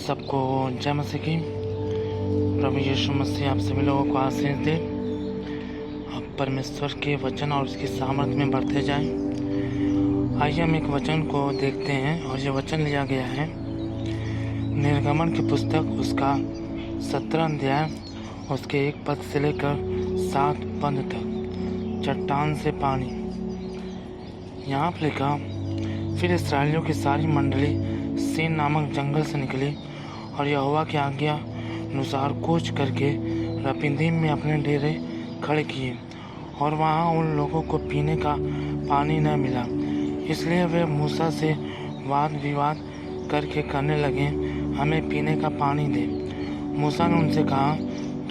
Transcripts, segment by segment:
सबको जय मसीह की। प्रभु यीशु मसीह आप सभी लोगों को आशीष दे। आप परमेश्वर के वचन और उसकी सामर्थ्य में बढ़ते जाएं। आइए हम एक वचन को देखते हैं और ये वचन लिया गया है निर्गमन की पुस्तक उसका 17 अध्याय उसके 1 पद से लेकर 7 पद तक। चट्टान से पानी। यहाँ पर लिखा, फिर इस्राएलियों की सारी मंडली सीन नामक जंगल से निकली और यहोवा की आज्ञा अनुसार कूच करके रपीदीम में अपने डेरे खड़े किए। और वहाँ उन लोगों को पीने का पानी न मिला, इसलिए वे मूसा से वाद विवाद करके कहने लगे, हमें पीने का पानी दे। मूसा ने उनसे कहा,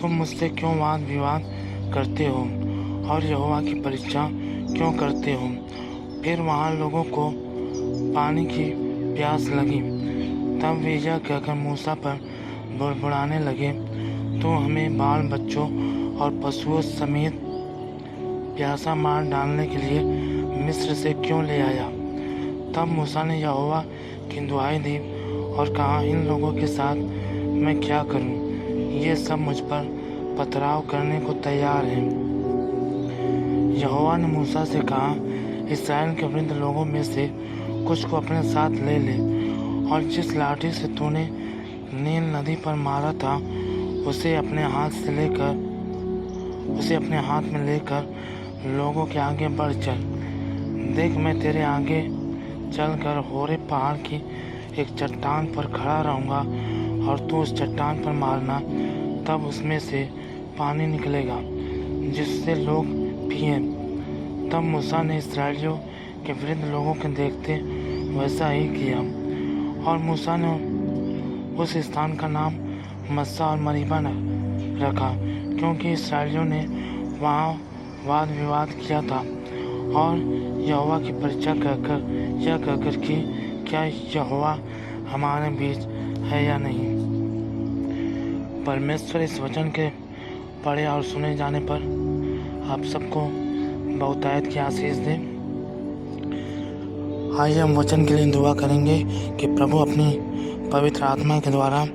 तुम मुझसे क्यों वाद विवाद करते हो और यहोवा की परीक्षा क्यों करते हो? फिर वहाँ लोगों को पानी की प्यास लगी। तब वे यह कहकर मूसा पर बुड़बुड़ाने लगे, तो हमें बाल बच्चों और पशुओं समेत प्यासा मार डालने के लिए मिस्र से क्यों ले आया? तब मूसा ने यहोवा की दुहाई दी और कहा, इन लोगों के साथ मैं क्या करूं? ये सब मुझ पर पथराव करने को तैयार हैं। यहोवा ने मूसा से कहा, इस्राएल के वृद्ध लोगों में से कुछ को अपने साथ ले ले और जिस लाठी से तूने नील नदी पर मारा था उसे अपने हाथ में लेकर लोगों के आगे बढ़ चल। देख, मैं तेरे आगे चलकर होरे पहाड़ की एक चट्टान पर खड़ा रहूँगा और तू उस चट्टान पर मारना, तब उसमें से पानी निकलेगा जिससे लोग पिए। तब मूसा ने इस्राएलियों के वृद्ध लोगों के देखते वैसा ही किया और मूसा ने उस स्थान का नाम मस्सा और मरीबा रखा, क्योंकि इस्राएलियों ने वहाँ वाद विवाद किया था और यहोवा की परीक्षा कहकर कि क्या यहोवा हमारे बीच है या नहीं। परमेश्वर इस वचन के पढ़े और सुने जाने पर आप सबको बहुतायत की आशीष दे। आइए हम वचन के लिए दुआ करेंगे कि प्रभु अपनी पवित्र आत्मा के द्वारा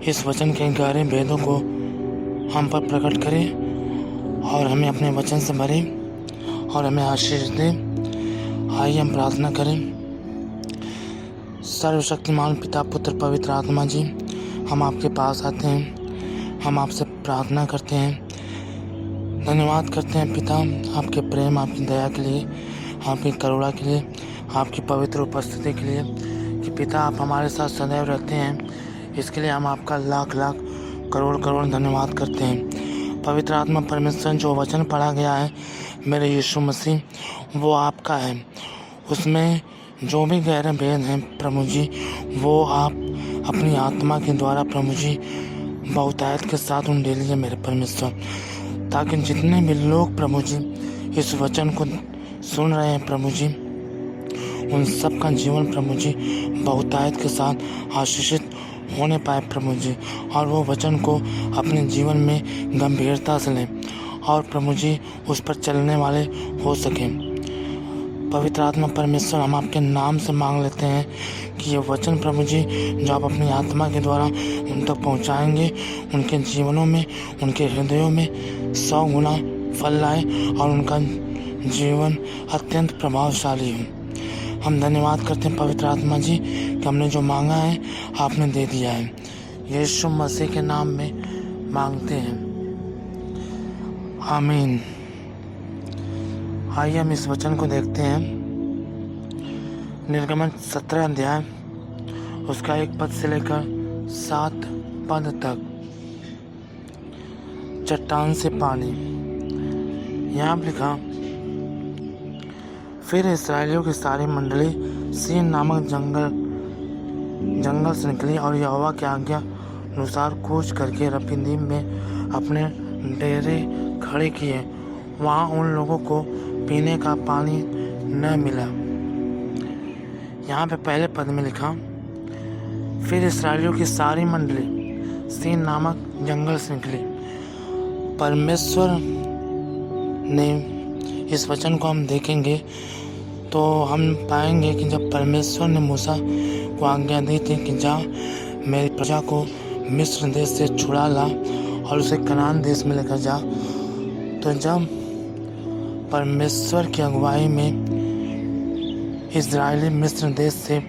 इस वचन के गहरे भेदों को हम पर प्रकट करे और हमें अपने वचन से भरे और हमें आशीष दे। आइए हम प्रार्थना करें। सर्वशक्तिमान पिता, पुत्र, पवित्र आत्मा जी, हम आपके पास आते हैं, हम आपसे प्रार्थना करते हैं, धन्यवाद करते हैं पिता, आपके प्रेम, आपकी दया के लिए, आपकी करुणा के लिए, आपकी पवित्र उपस्थिति के लिए कि पिता आप हमारे साथ सदैव रहते हैं। इसके लिए हम आपका लाख लाख करोड़ करोड़ धन्यवाद करते हैं। पवित्र आत्मा परमेश्वर, जो वचन पढ़ा गया है मेरे यीशु मसीह, वो आपका है। उसमें जो भी गहरे भेद हैं प्रभु जी, वो आप अपनी आत्मा के द्वारा प्रभु जी बहुतायत के साथ उंडेल लीजिए मेरे परमेश्वर, ताकि जितने भी लोग प्रभु जी इस वचन को सुन रहे हैं प्रभु जी, उन सब का जीवन प्रभु जी बहुतायत के साथ आशीषित होने पाए प्रभु जी, और वो वचन को अपने जीवन में गंभीरता से लें और प्रभु जी उस पर चलने वाले हो सकें। पवित्र आत्मा परमेश्वर, हम आपके नाम से मांग लेते हैं कि ये वचन प्रभु जी जो आप अपनी आत्मा के द्वारा उन तक पहुँचाएँगे, उनके जीवनों में, उनके हृदयों में 100 गुना फल लाए और उनका जीवन अत्यंत प्रभावशाली हो। हम धन्यवाद करते हैं पवित्र आत्मा जी कि हमने जो मांगा है आपने दे दिया है। यीशु मसीह के नाम में मांगते हैं, आमीन। आइए हम इस वचन को देखते हैं। निर्गमन 17 अध्याय उसका 1 पद से लेकर 7 पद तक। चट्टान से पानी। यहाँ लिखा, फिर इस्राएलियों की सारी मंडली सीन नामक जंगल से निकली और यहोवा की आज्ञा अनुसार कूच करके रपीदीम में अपने डेरे खड़े किए। वहाँ उन लोगों को पीने का पानी न मिला। यहाँ पे पहले पद में लिखा, फिर इस्राएलियों की सारी मंडली सीन नामक जंगल से निकली। परमेश्वर ने इस वचन को हम देखेंगे तो हम पाएंगे कि जब परमेश्वर ने मूसा को आज्ञा दी थी कि जा मेरी प्रजा को मिस्र देश से छुड़ा ला और उसे कनान देश में लेकर जा। तो जब परमेश्वर की अगुवाई में इज़राइली मिस्र देश से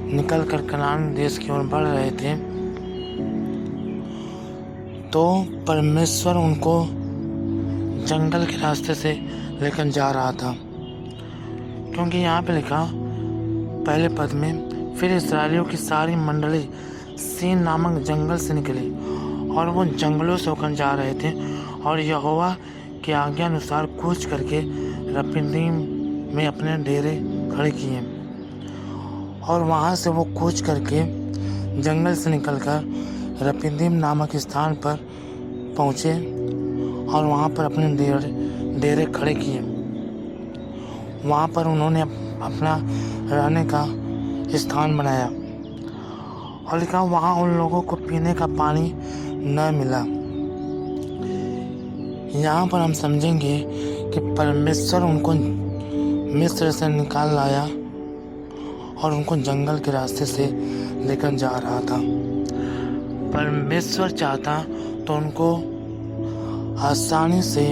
निकलकर कनान देश की ओर बढ़ रहे थे, तो परमेश्वर उनको जंगल के रास्ते से लेकर जा रहा था। क्योंकि यहाँ पे लिखा पहले पद में, फिर इस्राएलियों की सारी मंडली सीन नामक जंगल से निकली और वो जंगलों से होकर जा रहे थे और यहोवा की आज्ञा अनुसार कूच करके रपीदीम में अपने डेरे खड़े किए। और वहाँ से वो कूच करके जंगल से निकलकर रपीदीम नामक स्थान पर पहुँचे और वहाँ पर अपने डेरे खड़े किए। वहाँ पर उन्होंने अपना रहने का स्थान बनाया और लिखा वहाँ उन लोगों को पीने का पानी न मिला। यहाँ पर हम समझेंगे कि परमेश्वर उनको मिस्र से निकाल लाया और उनको जंगल के रास्ते से लेकर जा रहा था। परमेश्वर चाहता तो उनको आसानी से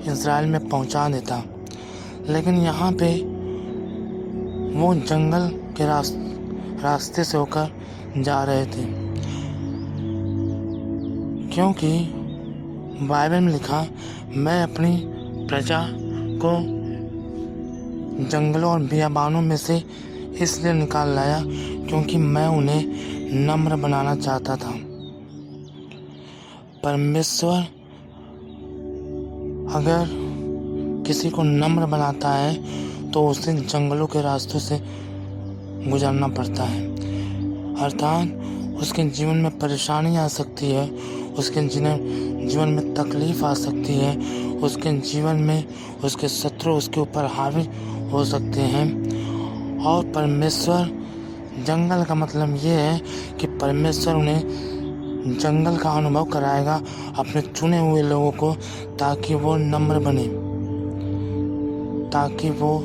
इज़राइल में पहुंचा देता, लेकिन यहाँ पे वो जंगल के रास्ते से होकर जा रहे थे, क्योंकि बाइबल में लिखा, मैं अपनी प्रजा को जंगलों और बियाबानों में से इसलिए निकाल लाया क्योंकि मैं उन्हें नम्र बनाना चाहता था। परमेश्वर अगर किसी को नम्र बनाता है तो उसे जंगलों के रास्तों से गुजरना पड़ता है, अर्थात उसके जीवन में परेशानी आ सकती है, उसके जीवन में तकलीफ आ सकती है, उसके जीवन में उसके शत्रु उसके ऊपर हावी हो सकते हैं। और परमेश्वर, जंगल का मतलब ये है कि परमेश्वर उन्हें जंगल का अनुभव कराएगा अपने चुने हुए लोगों को, ताकि वो नम्र बने, ताकि वो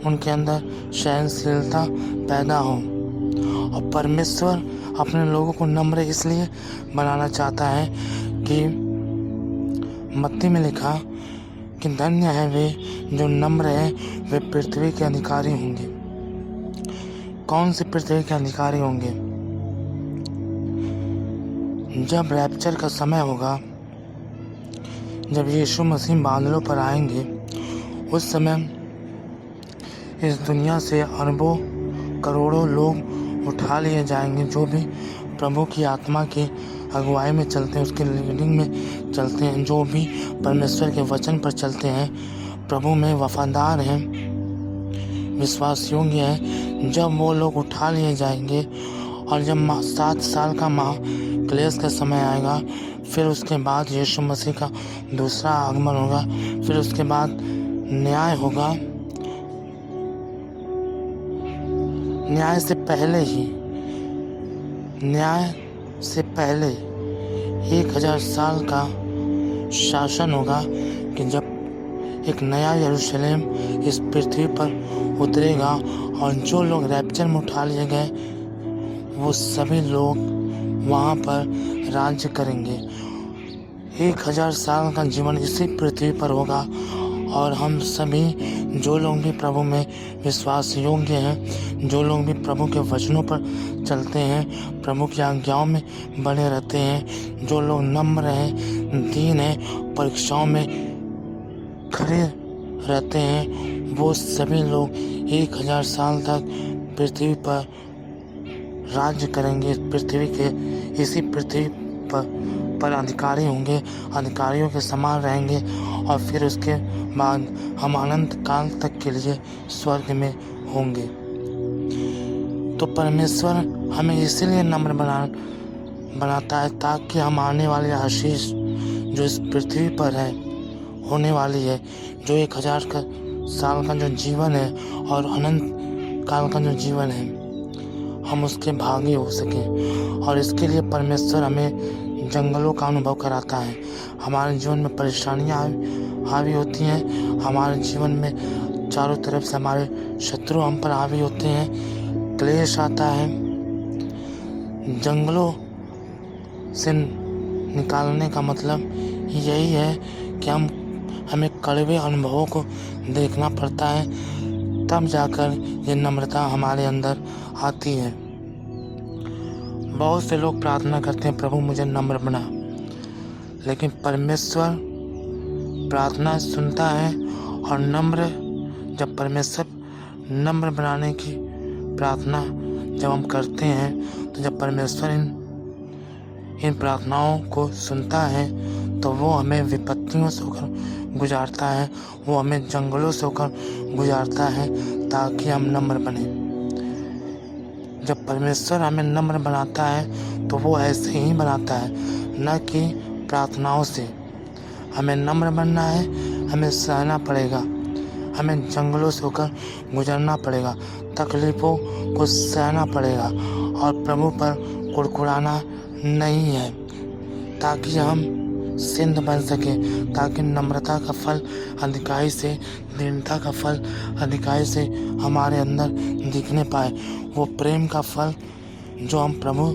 उनके अंदर सहनशीलता पैदा हो। और परमेश्वर अपने लोगों को नम्र इसलिए बनाना चाहता है कि मत्ती में लिखा कि धन्य है वे जो नम्र है, वे पृथ्वी के अधिकारी होंगे। कौन से पृथ्वी के अधिकारी होंगे? जब रैप्चर का समय होगा, जब यीशु मसीह बादलों पर आएंगे, उस समय इस दुनिया से अरबों करोड़ों लोग उठा लिए जाएंगे, जो भी प्रभु की आत्मा की अगुवाई में चलते हैं, उसके लीडिंग में चलते हैं, जो भी परमेश्वर के वचन पर चलते हैं, प्रभु में वफादार हैं, विश्वास योग्य हैं। जब वो लोग उठा लिए जाएंगे और जब 7 साल का महाक्लेश का समय आएगा, फिर उसके बाद यीशु मसीह का दूसरा आगमन होगा, फिर उसके बाद न्याय होगा। न्याय से पहले 1000 साल का शासन होगा कि जब एक नया यरूशलेम इस पृथ्वी पर उतरेगा और जो लोग रैप्चर में उठा लिए गए वो सभी लोग वहाँ पर राज्य करेंगे। 1000 साल का जीवन इसी पृथ्वी पर होगा और हम सभी जो लोग भी प्रभु में विश्वास योग्य हैं, जो लोग भी प्रभु के वचनों पर चलते हैं, प्रभु की आज्ञाओं में बने रहते हैं, जो लोग नम्र हैं, दीन हैं, परीक्षाओं में खड़े रहते हैं, वो सभी लोग 1000 साल तक पृथ्वी पर राज्य करेंगे। इसी पृथ्वी पर अधिकारी होंगे, अधिकारियों के समान रहेंगे और फिर उसके बाद हम अनंत काल तक के लिए स्वर्ग में होंगे। तो परमेश्वर हमें इसीलिए नम्र बनाता है ताकि हम आने वाले आशीष जो इस पृथ्वी पर है, होने वाली है, जो 1000 साल का जो जीवन है और अनंत काल का जो जीवन है, हम उसके भागी हो सकें। और इसके लिए परमेश्वर हमें जंगलों का अनुभव कराता है। हमारे जीवन में परेशानियाँ हावी होती हैं, हमारे जीवन में चारों तरफ से हमारे शत्रु हम पर हावी होते हैं, क्लेश आता है, जंगलों से निकालने का मतलब यही है कि हमें कड़वे अनुभवों को देखना पड़ता है, तब जाकर ये नम्रता हमारे अंदर आती है। बहुत से लोग प्रार्थना करते हैं, प्रभु मुझे नम्र बना, लेकिन परमेश्वर प्रार्थना सुनता है। और जब परमेश्वर नम्र बनाने की प्रार्थना जब हम करते हैं, तो जब परमेश्वर इन प्रार्थनाओं को सुनता है, तो वो हमें विपत्तियों से होकर गुजारता है, वो हमें जंगलों से होकर गुजारता है, ताकि हम नम्र बने। जब परमेश्वर हमें नम्र बनाता है, तो वो ऐसे ही बनाता है, न कि प्रार्थनाओं से। हमें नम्र बनना है, हमें सहना पड़ेगा, हमें जंगलों से होकर गुजरना पड़ेगा, तकलीफ़ों को सहना पड़ेगा, और प्रभु पर कुड़कुड़ाना नहीं है, ताकि हम सिंध बन सके, ताकि नम्रता का फल अधिकाई से, दीनता का फल अधिकाई से हमारे अंदर दिखने पाए। वो प्रेम का फल जो हम प्रभु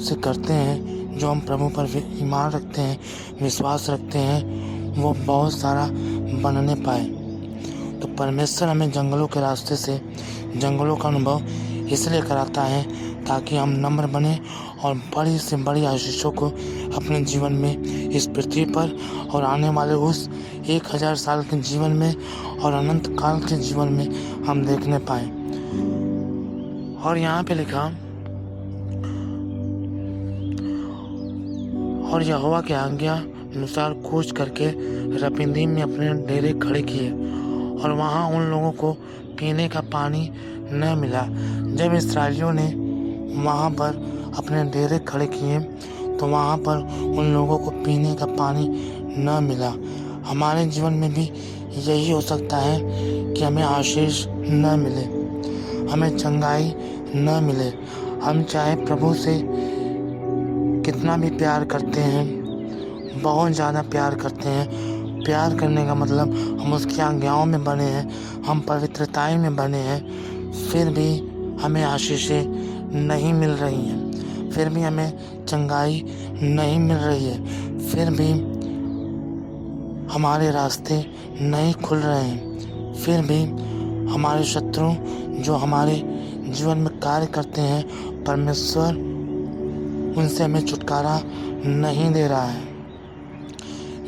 से करते हैं, जो हम प्रभु पर ईमान रखते हैं, विश्वास रखते हैं, वो बहुत सारा बनने पाए। तो परमेश्वर हमें जंगलों के रास्ते से, जंगलों का अनुभव इसलिए कराता है, ताकि हम नम्र बने और बड़ी से बड़ी आशीषों को अपने जीवन में, इस पृथ्वी पर और आने वाले उस 1000 साल के जीवन में और अनंत काल के जीवन में हम देखने पाए। और यहाँ पे लिखा, और यहोवा की आज्ञा अनुसार कूच करके रपीदीम में अपने डेरे खड़े किए, और वहाँ उन लोगों को पीने का पानी न मिला। जब इस्राएलियों ने वहाँ पर अपने डेरे खड़े किए, तो वहाँ पर उन लोगों को पीने का पानी न मिला। हमारे जीवन में भी यही हो सकता है कि हमें आशीष न मिले, हमें चंगाई न मिले। हम चाहे प्रभु से कितना भी प्यार करते हैं, बहुत ज़्यादा प्यार करते हैं, प्यार करने का मतलब हम उसकी आज्ञाओं में बने हैं, हम पवित्रताई में बने हैं, फिर भी हमें आशीषें नहीं मिल रही हैं, फिर भी हमें चंगाई नहीं मिल रही है, फिर भी हमारे रास्ते नहीं खुल रहे हैं, फिर भी हमारे शत्रु जो हमारे जीवन में कार्य करते हैं, परमेश्वर उनसे हमें छुटकारा नहीं दे रहा है।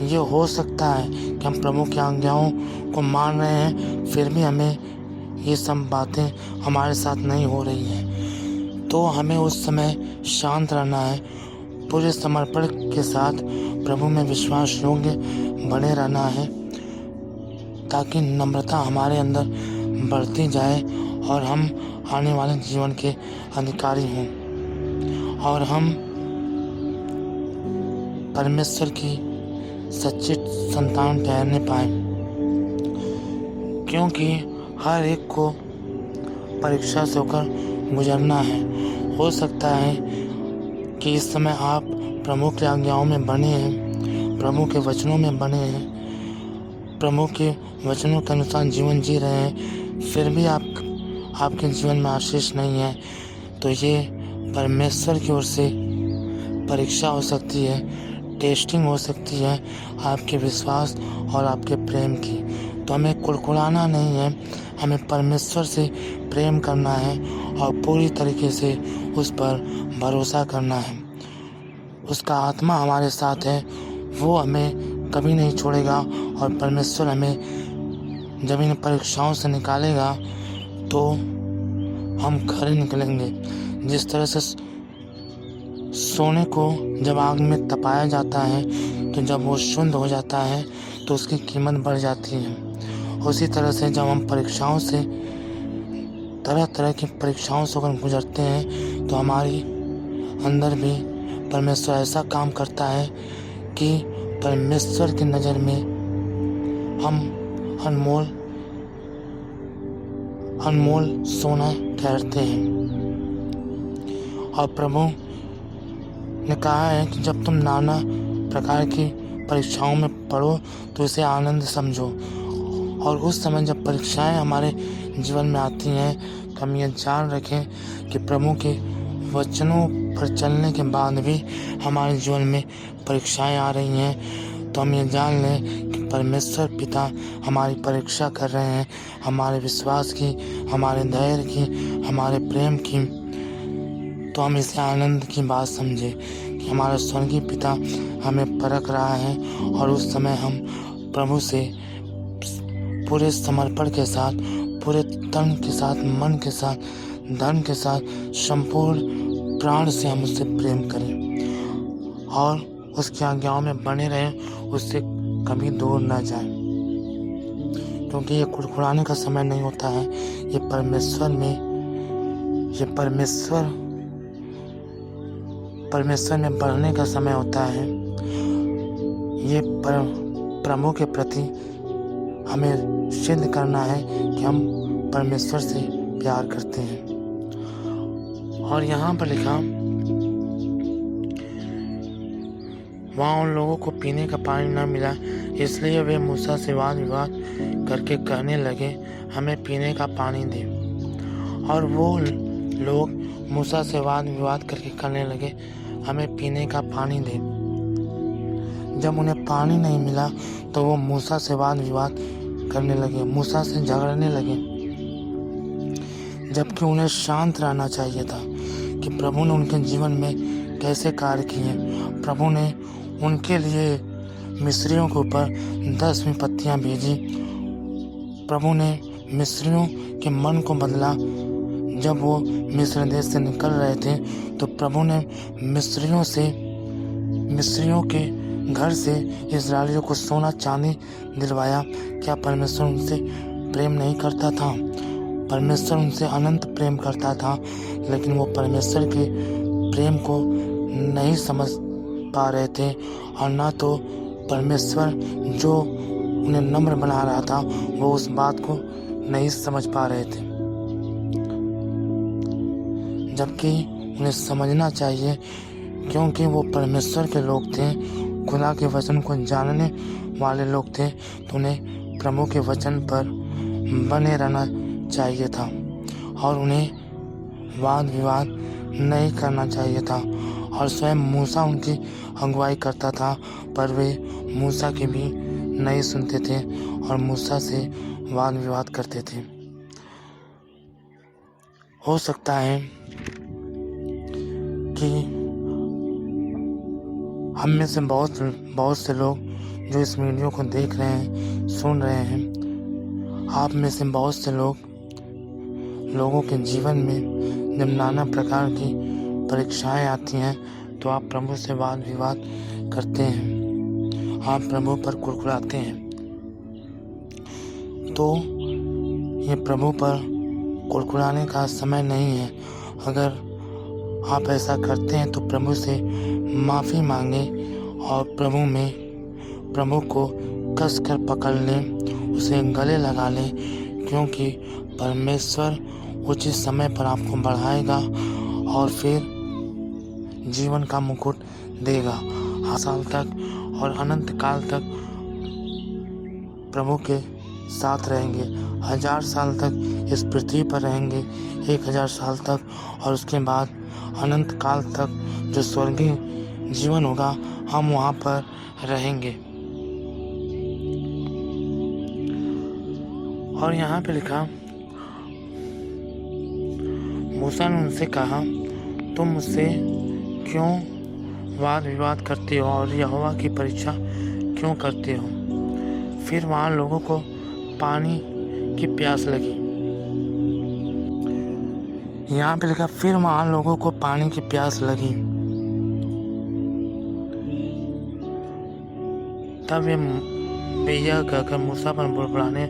ये हो सकता है कि हम प्रभु की आज्ञाओं को मान रहे हैं, फिर भी हमें ये सब बातें हमारे साथ नहीं हो रही हैं। तो हमें उस समय शांत रहना है, पूरे समर्पण के साथ प्रभु में विश्वास योग्य बने रहना है, ताकि नम्रता हमारे अंदर बढ़ती जाए और हम आने वाले जीवन के अधिकारी हों, और हम परमेश्वर की सच्ची संतान ठहरने पाए। क्योंकि हर एक को परीक्षा से होकर गुजरना है। हो सकता है कि इस समय आप प्रभु की आज्ञाओं में बने हैं, प्रभु के वचनों में बने हैं, प्रभु के वचनों के अनुसार जीवन जी रहे हैं, फिर भी आपके जीवन में आशीष नहीं है। तो ये परमेश्वर की ओर से परीक्षा हो सकती है, टेस्टिंग हो सकती है आपके विश्वास और आपके प्रेम की। तो हमें कुड़कुड़ाना नहीं है, हमें परमेश्वर से प्रेम करना है और पूरी तरीके से उस पर भरोसा करना है। उसका आत्मा हमारे साथ है, वो हमें कभी नहीं छोड़ेगा, और परमेश्वर हमें जब इन परीक्षाओं से निकालेगा तो हम खरे निकलेंगे। जिस तरह से सोने को जब आग में तपाया जाता है, तो जब वो शुद्ध हो जाता है तो उसकी कीमत बढ़ जाती है। उसी तरह से जब हम परीक्षाओं से, तरह तरह की परीक्षाओं से होकर गुजरते हैं, तो हमारी अंदर भी परमेश्वर ऐसा काम करता है कि परमेश्वर की नज़र में हम अनमोल सोना ठहरते हैं। और प्रभु ने कहा है कि जब तुम नाना प्रकार की परीक्षाओं में पढ़ो तो इसे आनंद समझो। और उस समय जब परीक्षाएं हमारे जीवन में आती हैं तो हम ये जान रखें कि प्रभु के वचनों पर चलने के बाद भी हमारे जीवन में परीक्षाएं आ रही हैं, तो हम ये जान लें कि परमेश्वर पिता हमारी परीक्षा कर रहे हैं, हमारे विश्वास की, हमारे धैर्य की, हमारे प्रेम की। तो हम इसे आनंद की बात समझें कि हमारा स्वर्गीय पिता हमें परख रहा है और उस समय हम प्रभु से पूरे समर्पण के साथ, पूरे तन के साथ, मन के साथ, धन के साथ, संपूर्ण प्राण से हम उससे प्रेम करें और उसकी आज्ञाओं में बने रहें, उससे कभी दूर न जाएं, क्योंकि ये कुड़कुड़ाने का समय नहीं होता है। ये परमेश्वर में बढ़ने का समय होता है। ये प्रभु के प्रति हमें सिद्ध करना है कि हम परमेश्वर से प्यार करते हैं। और यहाँ पर लिखा, वहाँ उन लोगों को पीने का पानी न मिला, इसलिए वे मूसा से वाद विवाद करके कहने लगे, हमें पीने का पानी दे। और वो लोग मूसा से वाद विवाद करके कहने लगे, हमें पीने का पानी दे। जब उन्हें पानी नहीं मिला तो वो मूसा से वाद विवाद करने लगे, मूसा से झगड़ने लगे, जबकि उन्हें शांत रहना चाहिए था कि प्रभु ने उनके जीवन में कैसे कार्य किए। प्रभु ने उनके लिए मिस्रियों के ऊपर 10 विपत्तियां भेजी। प्रभु ने मिस्रियों के मन को बदला। जब वो मिस्र देश से निकल रहे थे तो प्रभु ने मिस्रियों के घर से इस्राएलियों को सोना चांदी दिलवाया। क्या परमेश्वर उनसे प्रेम नहीं करता था? परमेश्वर उनसे अनंत प्रेम करता था, लेकिन वो परमेश्वर के प्रेम को नहीं समझ पा रहे थे और ना तो परमेश्वर जो उन्हें नम्र बना रहा था वो उस बात को नहीं समझ पा रहे थे, जबकि उन्हें समझना चाहिए, क्योंकि वो परमेश्वर के लोग थे, खुदा के वचन को जानने वाले लोग थे। तो उन्हें प्रभु के वचन पर बने रहना चाहिए था और उन्हें वाद विवाद नहीं करना चाहिए था। और स्वयं मूसा उनकी अगुवाई करता था, पर वे मूसा की भी नहीं सुनते थे और मूसा से वाद विवाद करते थे। हो सकता है कि हम में से बहुत से लोग जो इस वीडियो को देख रहे हैं, सुन रहे हैं, आप में से बहुत से लोगों के जीवन में जब नाना प्रकार की परीक्षाएं आती हैं तो आप प्रभु से वाद विवाद करते हैं, आप प्रभु पर कुड़कुड़ाते हैं। तो ये प्रभु पर कुड़कुड़ाने का समय नहीं है। अगर आप ऐसा करते हैं तो प्रभु से माफ़ी मांगे और प्रभु को कस कर पकड़ लें, उसे गले लगा लें, क्योंकि परमेश्वर उचित समय पर आपको बढ़ाएगा और फिर जीवन का मुकुट देगा। साल तक और अनंत काल तक प्रभु के साथ रहेंगे, 1000 साल तक इस पृथ्वी पर रहेंगे, 1000 साल तक, और उसके बाद अनंत काल तक जो स्वर्गीय जीवन होगा हम वहाँ पर रहेंगे। और यहाँ पे लिखा, मूसा ने उनसे कहा, तुम मुझसे क्यों वाद विवाद करते हो और यहोवा की परीक्षा क्यों करते हो? फिर वहाँ लोगों को पानी की प्यास लगी। यहाँ पे लिखा, फिर वहाँ लोगों को पानी की प्यास लगी। तब वे यह कहकर मूसा पर बुड़बुड़ाने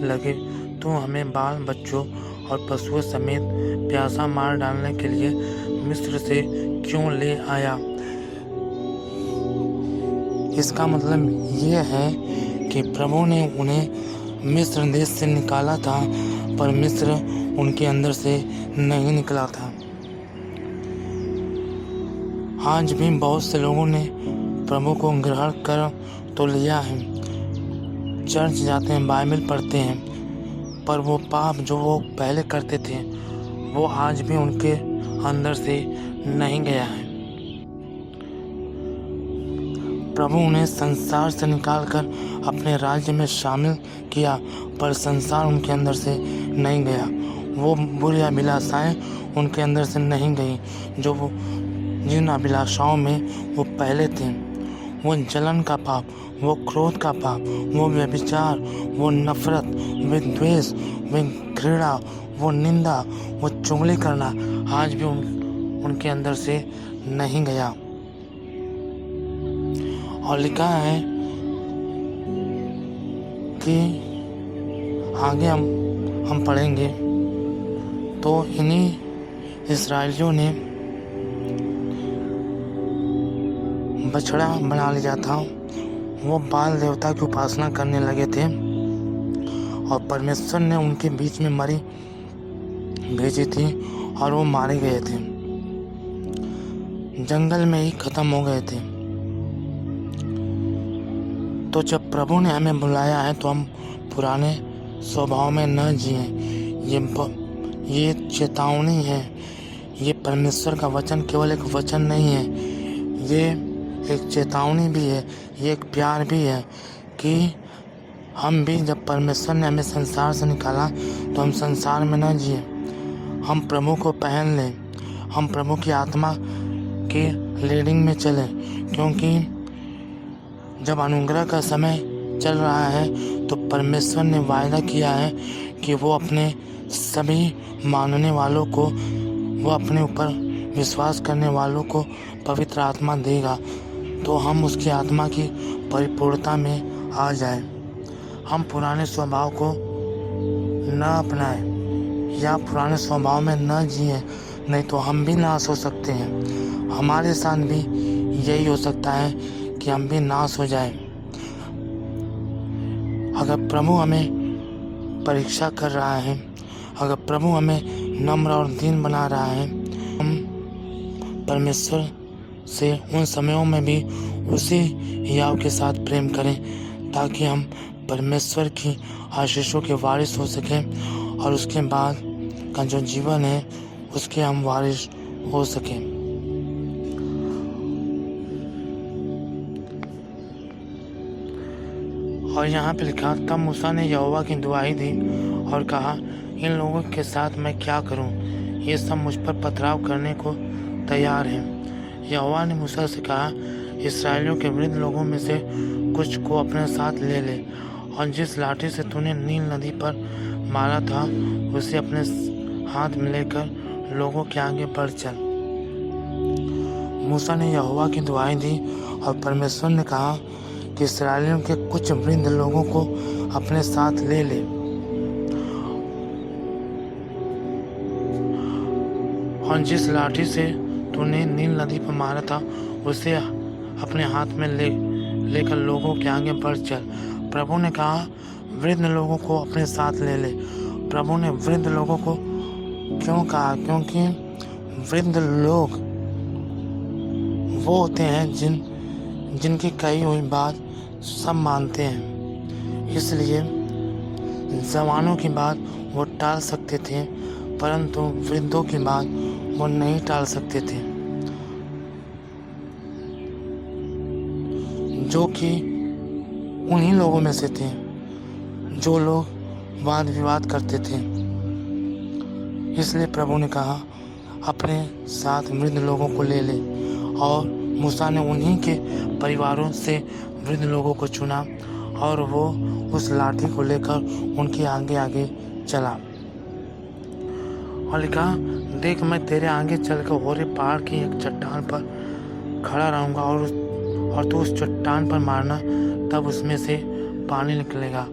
लगे, तू हमें बाल बच्चों और पशुओं समेत प्यासा मार डालने के लिए मिस्र से क्यों ले आया? इसका मतलब ये है कि प्रभु ने उन्हें मिस्र देश से निकाला था, पर मिस्र उनके अंदर से नहीं निकला था। आज भी बहुत से लोगों ने प्रभु को ग्रहण कर तो लिया है, चर्च जाते हैं, बाइबल पढ़ते हैं, पर वो पाप जो वो पहले करते थे वो आज भी उनके अंदर से नहीं गया है। प्रभु उन्हें संसार से निकालकर अपने राज्य में शामिल किया, पर संसार उनके अंदर से नहीं गया। वो बुरी अभिलाषाएं उनके अंदर से नहीं गई जो वो जिन अभिलाषाओं में वो पहले थे। वो जलन का पाप, वो क्रोध का पाप, वो व्यभिचार, वो नफरत, वो द्वेष, वो घृणा, वो निंदा, वो चुगली करना आज भी उनके अंदर से नहीं गया। और लिखा है कि आगे हम पढ़ेंगे तो इन्हीं इस्राएलियों ने बछड़ा बना लिया था। वो बाल देवता की उपासना करने लगे थे और परमेश्वर ने उनके बीच में मरी भेजी थी और वो मारे गए थे, जंगल में ही खत्म हो गए थे। तो जब प्रभु ने हमें बुलाया है तो हम पुराने स्वभाव में न जिएं। ये चेतावनी है। ये परमेश्वर का वचन केवल एक वचन नहीं है, ये एक चेतावनी भी है, ये एक प्यार भी है कि हम भी जब परमेश्वर ने हमें संसार से निकाला तो हम संसार में न जिए, हम प्रभु को पहन लें, हम प्रभु की आत्मा के लीडिंग में चलें। क्योंकि जब अनुग्रह का समय चल रहा है तो परमेश्वर ने वायदा किया है कि वो अपने सभी मानने वालों को, वो अपने ऊपर विश्वास करने वालों को पवित्र आत्मा देगा। तो हम उसकी आत्मा की परिपूर्णता में आ जाएं। हम पुराने स्वभाव को न अपनाएं या पुराने स्वभाव में न जिएं, नहीं तो हम भी नाश हो सकते हैं। हमारे साथ भी यही हो सकता है कि हम भी नाश हो जाएं। अगर प्रभु हमें परीक्षा कर रहा है, अगर प्रभु हमें नम्र और दीन बना रहा है, हम परमेश्वर से उन समयों में भी उसी याव के साथ प्रेम करें ताकि हम परमेश्वर की आशीषों के वारिस हो सकें और उसके बाद का जो जीवन है उसके हम वारिस हो सकें। और यहाँ पे लिखा, तब मूसा ने यहोवा की दुआई दी और कहा, इन लोगों के साथ मैं क्या करूं? ये सब मुझ पर पथराव करने को तैयार हैं। यहोवा ने मूसा से कहा, इस्राएलियों के वृद्ध लोगों में से कुछ को अपने साथ ले ले और जिस लाठी से तूने नील नदी पर मारा था उसे अपने हाथ में लेकर लोगों के आगे बढ़ चल। मूसा ने यहोवा की दुआई दी और परमेश्वर ने कहा कि इस्राएलियों के कुछ वृद्ध लोगों को अपने साथ ले ले और जिस लाठी से तूने नील नदी पर मारा था उसे अपने हाथ में लेकर लोगों के आगे बढ़ चल। प्रभु ने कहा, वृद्ध लोगों को अपने साथ ले ले। प्रभु ने वृद्ध लोगों को क्यों कहा? क्योंकि वृद्ध लोग वो होते हैं जिनकी कही हुई बात सब मानते हैं। इसलिए जवानों की बात वो टाल सकते थे, परंतु वृद्धों की बात वो नहीं टाल सकते थे, जो कि उन्हीं लोगों में से थे जो लोग वाद विवाद करते थे। इसलिए प्रभु ने कहा, अपने साथ वृद्ध लोगों को ले ले। और मूसा ने उन्हीं के परिवारों से वृद्ध लोगों को चुना और वो उस लाठी को लेकर उनके आगे आगे चला और लिखा, देख मैं तेरे आगे चलकर होरे पहाड़ की एक चट्टान पर खड़ा रहूँगा और तू उस चट्टान पर मारना, तब उसमें से पानी निकलेगा।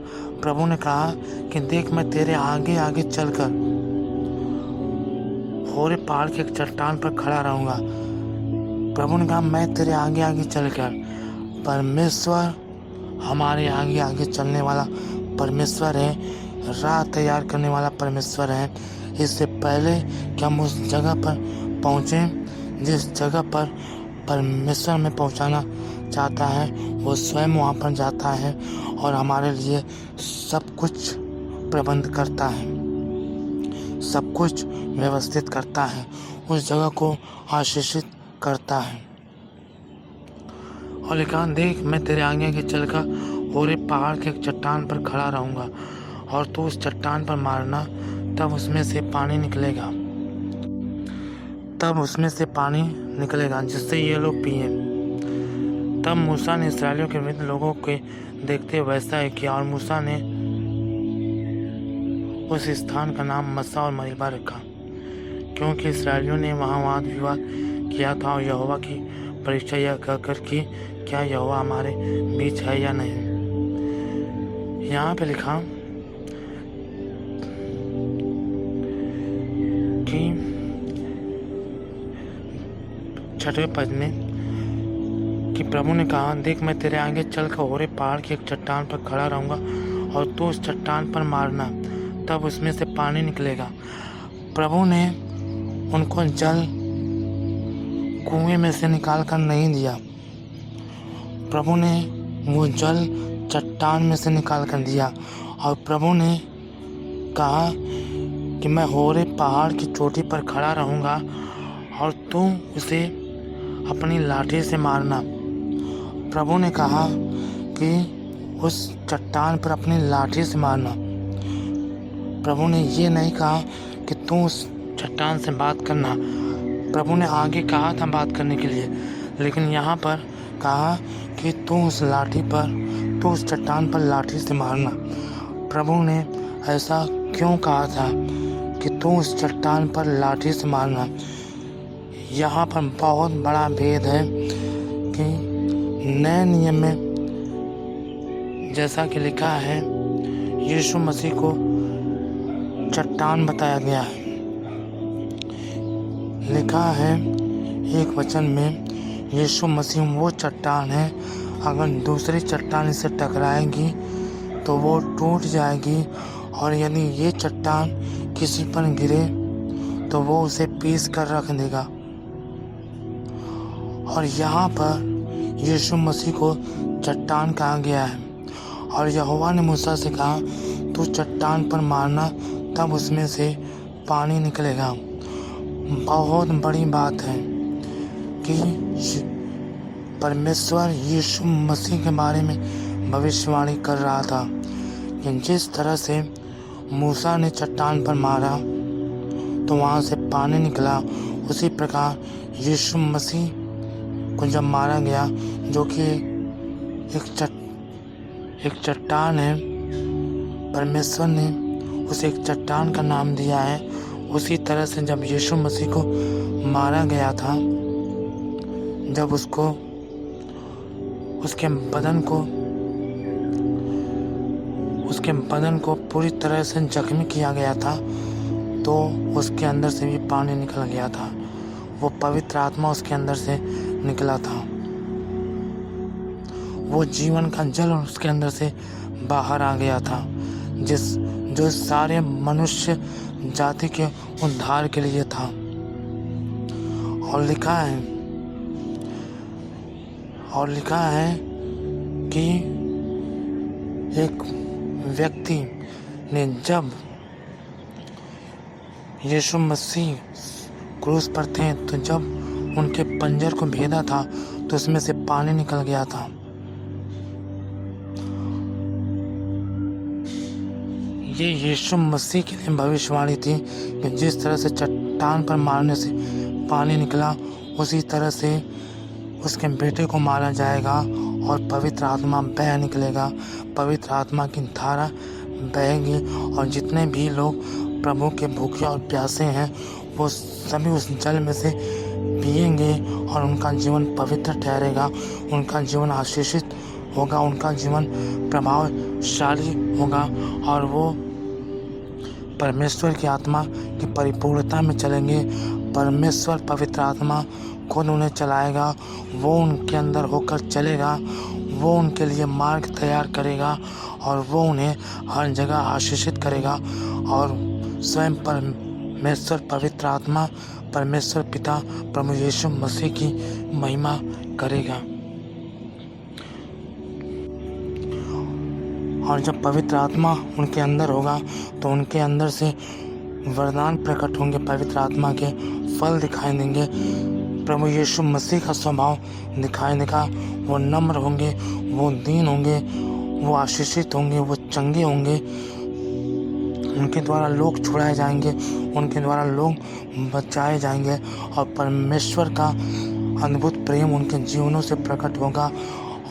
प्रभु ने कहा कि देख मैं तेरे आगे आगे चलकर होरे पहाड़ के एक चट्टान पर खड़ा रहूँगा। प्रभु ने कहा, मैं तेरे आगे आगे चलकर, परमेश्वर हमारे आगे आगे चलने वाला परमेश्वर है, राह तैयार करने वाला परमेश्वर है। इससे पहले कि हम उस जगह पर पहुँचें जिस जगह पर परमेश्वर में पहुँचाना चाहता है, वो स्वयं वहाँ पर जाता है और हमारे लिए सब कुछ प्रबंध करता है, सब कुछ व्यवस्थित करता है, उस जगह को आशीषित करता है। और लिखा, देख मैं तेरे आगे के चलकर होरे पहाड़ के एक चट्टान पर खड़ा रहूंगा और तू उस चट्टान पर मारना, तब उसमें से पानी निकलेगा जिससे ये लोग पिए। तब मूसा ने इस्राएलियों के वृद्ध लोगों के देखते वैसा ही किया और मूसा ने उस स्थान का नाम मस्सा और मरीबा रखा, क्योंकि इस्राएलियों ने वहाँ वाद विवाद किया था और यहोवा की परीक्षा यह कहकर कि क्या यहोवा हमारे बीच है या नहीं। यहाँ पे लिखा कि 6वें पद में कि प्रभु ने कहा, देख मैं तेरे आगे चलकर होरे पहाड़ की एक चट्टान पर खड़ा रहूंगा और तू उस चट्टान पर मारना, तब उसमें से पानी निकलेगा। प्रभु ने उनको जल कुएं में से निकाल कर नहीं दिया, प्रभु ने वो जल चट्टान में से निकाल कर दिया। और प्रभु ने कहा कि मैं होरे पहाड़ की चोटी पर खड़ा रहूंगा और तू उसे अपनी लाठी से मारना। प्रभु ने कहा कि उस चट्टान पर अपनी लाठी से मारना। प्रभु ने ये नहीं कहा कि तू उस चट्टान से बात करना। प्रभु ने आगे कहा था बात करने के लिए, लेकिन यहाँ पर कहा कि तू उस चट्टान पर लाठी से मारना। प्रभु ने ऐसा क्यों कहा था कि तू उस चट्टान पर लाठी से मारना? यहाँ पर बहुत बड़ा भेद है कि नए नियम में जैसा कि लिखा है, यीशु मसीह को चट्टान बताया गया है। लिखा है एक वचन में, यीशु मसीह वो चट्टान है, अगर दूसरी चट्टान इसे टकराएगी तो वो टूट जाएगी, और यदि ये चट्टान किसी पर गिरे तो वो उसे पीस कर रख देगा। और यहाँ पर यीशु मसीह को चट्टान कहा गया है। और यहोवा ने मूसा से कहा, तू चट्टान पर मारना, तब उसमें से पानी निकलेगा। बहुत बड़ी बात है कि परमेश्वर यीशु मसीह के बारे में भविष्यवाणी कर रहा था कि जिस तरह से मूसा ने चट्टान पर मारा तो वहाँ से पानी निकला, उसी प्रकार यीशु मसीह को जब मारा गया, जो कि एक चट्टान है, परमेश्वर ने उसे एक चट्टान का नाम दिया है। उसी तरह से जब यीशु मसीह को मारा गया था, जब उसके बदन को पूरी तरह से जख्मी किया गया था, तो उसके अंदर से भी पानी निकल गया था। वो पवित्र आत्मा उसके अंदर से निकला था, वो जीवन का जल उसके अंदर से बाहर आ गया था, जो सारे मनुष्य जाति के उद्धार के लिए था। और लिखा है कि एक व्यक्ति ने जब यीशु मसीह क्रूस पर थे, तो जब उनके पंजर को भेदा था तो उसमें से पानी निकल गया था। ये यीशु मसीह के लिए भविष्यवाणी थी कि जिस तरह से चट्टान पर मारने से पानी निकला, उसी तरह से उसके बेटे को मारा जाएगा और पवित्र आत्मा बह निकलेगा, पवित्र आत्मा की धारा बहेगी, और जितने भी लोग प्रभु के भूखे और प्यासे हैं वो सभी उस जल में से पिएंगे और उनका जीवन पवित्र ठहरेगा, उनका जीवन आशीषित होगा, उनका जीवन प्रभावशाली होगा, और वो परमेश्वर की आत्मा की परिपूर्णता में चलेंगे। परमेश्वर पवित्र आत्मा खुद उन्हें चलाएगा, वो उनके अंदर होकर चलेगा, वो उनके लिए मार्ग तैयार करेगा और वो उन्हें हर जगह आशीषित करेगा, और स्वयं परमेश्वर पवित्र आत्मा, परमेश्वर पिता प्रभु यीशु मसीह की महिमा करेगा। और जब पवित्र आत्मा उनके अंदर होगा तो उनके अंदर से वरदान प्रकट होंगे, पवित्र आत्मा के फल दिखाई देंगे, प्रभु यीशु मसीह का स्वभाव दिखाई देगा। वो नम्र होंगे, वो दीन होंगे, वो आशीषित होंगे, वो चंगे होंगे। उनके द्वारा लोग छुड़ाए जाएंगे, उनके द्वारा लोग बचाए जाएंगे और परमेश्वर का अद्भुत प्रेम उनके जीवनों से प्रकट होगा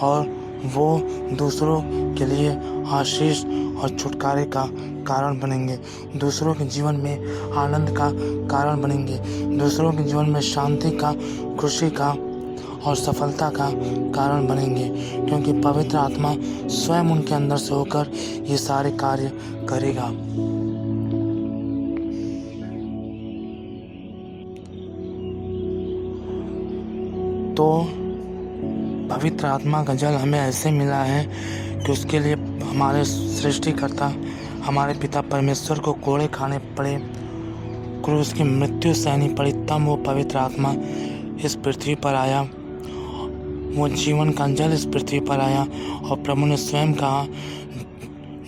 और वो दूसरों के लिए आशीष और छुटकारे का कारण बनेंगे, दूसरों के जीवन में आनंद का कारण बनेंगे, दूसरों के जीवन में शांति का, खुशी का और सफलता का कारण बनेंगे, क्योंकि पवित्र आत्मा स्वयं उनके अंदर से होकर ये सारे कार्य करेगा। तो पवित्र आत्मा का जल हमें ऐसे मिला है कि उसके लिए हमारे सृष्टिकर्ता, हमारे पिता परमेश्वर को कोड़े खाने पड़े, क्रूस की मृत्यु सहनी पड़ी, तब वो पवित्र आत्मा इस पृथ्वी पर आया, वो जीवन का जल इस पृथ्वी पर आया। और प्रभु ने स्वयं कहा,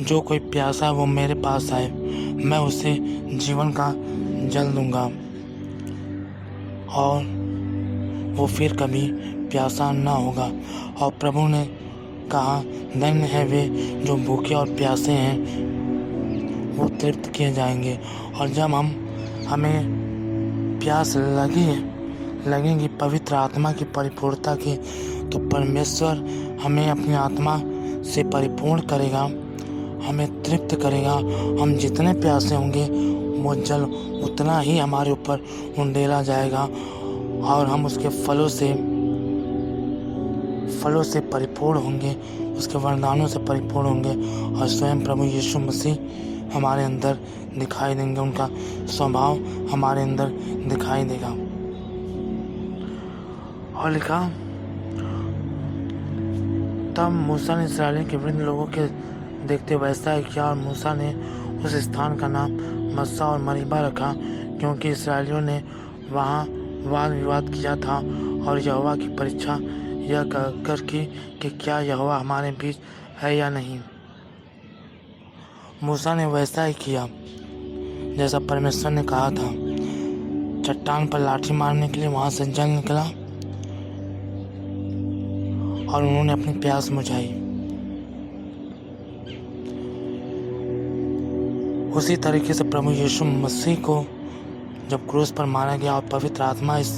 जो कोई प्यासा है वो मेरे पास आए, मैं उसे जीवन का जल दूंगा और वो फिर कभी प्यासा ना होगा। और प्रभु ने कहा, धन्य है वे जो भूखे और प्यासे हैं, वो तृप्त किए जाएंगे। और जब हमें प्यास लगेगी पवित्र आत्मा की परिपूर्णता की, तो परमेश्वर हमें अपनी आत्मा से परिपूर्ण करेगा, हमें तृप्त करेगा। हम जितने प्यासे होंगे वो जल उतना ही हमारे ऊपर उंडेला जाएगा और हम उसके फलों से परिपूर्ण होंगे, उसके वरदानों से परिपूर्ण होंगे और स्वयं प्रभु यीशु मसीह हमारे अंदर दिखाई देंगे, उनका स्वभाव हमारे अंदर दिखाई देगा। और लिखा, तब मूसा ने इस्राएलियों के वृद्ध लोगों के देखते वैसा ही किया और मूसा ने उस स्थान का नाम मस्सा और मरीबा रखा, क्योंकि इस्राएलियों ने वहाँ वाद विवाद किया था और यहोवा की परीक्षा यह कहकर की कि क्या यहोवा हमारे बीच है या नहीं। मूसा ने वैसा ही किया जैसा परमेश्वर ने कहा था। चट्टान पर लाठी मारने के लिए वहाँ से जल निकला और उन्होंने अपनी प्यास बुझाई। उसी तरीके से प्रभु यीशु मसीह को जब क्रूस पर मारा गया और पवित्र आत्मा इस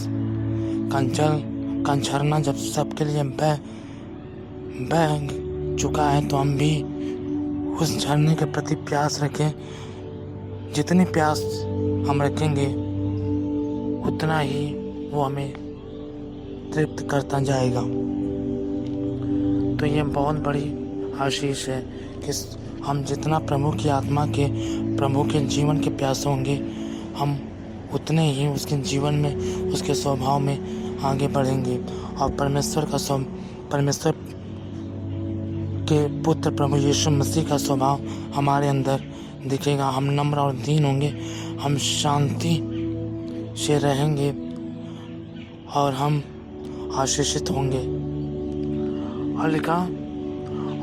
झरना जब सबके लिए बह चुका है, तो हम भी उस झरने के प्रति प्यास रखें। जितनी प्यास हम रखेंगे उतना ही वो हमें तृप्त करता जाएगा। तो ये बहुत बड़ी आशीष है कि हम जितना प्रभु की आत्मा के, प्रभु के जीवन के प्यासे होंगे, हम उतने ही उसके जीवन में, उसके स्वभाव में आगे बढ़ेंगे और परमेश्वर के पुत्र प्रभु यीशु मसीह का स्वभाव हमारे अंदर दिखेगा। हम नम्र और दीन होंगे, हम शांति से रहेंगे और हम आशीषित होंगे। और लिखा,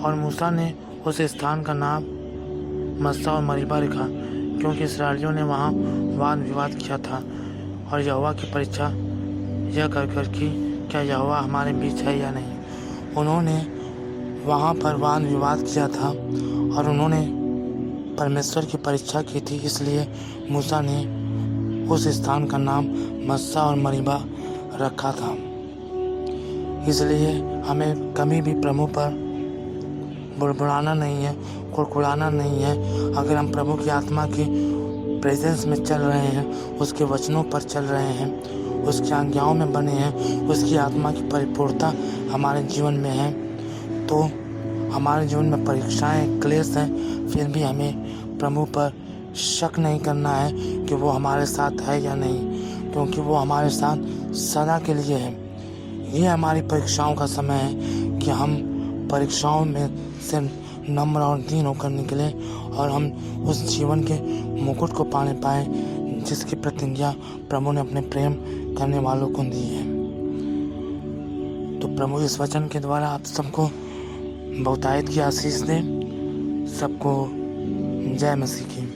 और मूसा ने उस स्थान का नाम मस्सा और मरीबा रखा, क्योंकि इस्राएलियों ने वहाँ वाद विवाद किया था और यहोवा की परीक्षा यह कर कि क्या यहोवा हमारे बीच है या नहीं। उन्होंने वहाँ पर वाद विवाद किया था और उन्होंने परमेश्वर की परीक्षा की थी, इसलिए मूसा ने उस स्थान का नाम मस्सा और मरीबा रखा था। इसलिए हमें कभी भी प्रभु पर बुड़बुड़ाना नहीं है, कुड़कुड़ाना नहीं है। अगर हम प्रभु की आत्मा की प्रेजेंस में चल रहे हैं, उसके वचनों पर चल रहे हैं, उसकी आज्ञाओं में बने हैं, उसकी आत्मा की परिपूर्णता हमारे जीवन में है, तो हमारे जीवन में परीक्षाएं, क्लेश हैं, फिर भी हमें प्रभु पर शक नहीं करना है कि वो हमारे साथ है या नहीं, क्योंकि वो हमारे साथ सदा के लिए है। ये हमारी परीक्षाओं का समय है कि हम परीक्षाओं में से नम्र और दीन होकर निकले और हम उस जीवन के मुकुट को पाने पाए जिसकी प्रतिज्ञा प्रभु ने अपने प्रेम करने वालों को दी है। तो प्रभु इस वचन के द्वारा आप सबको बहुतायत की आशीष दे। सबको जय मसीह की।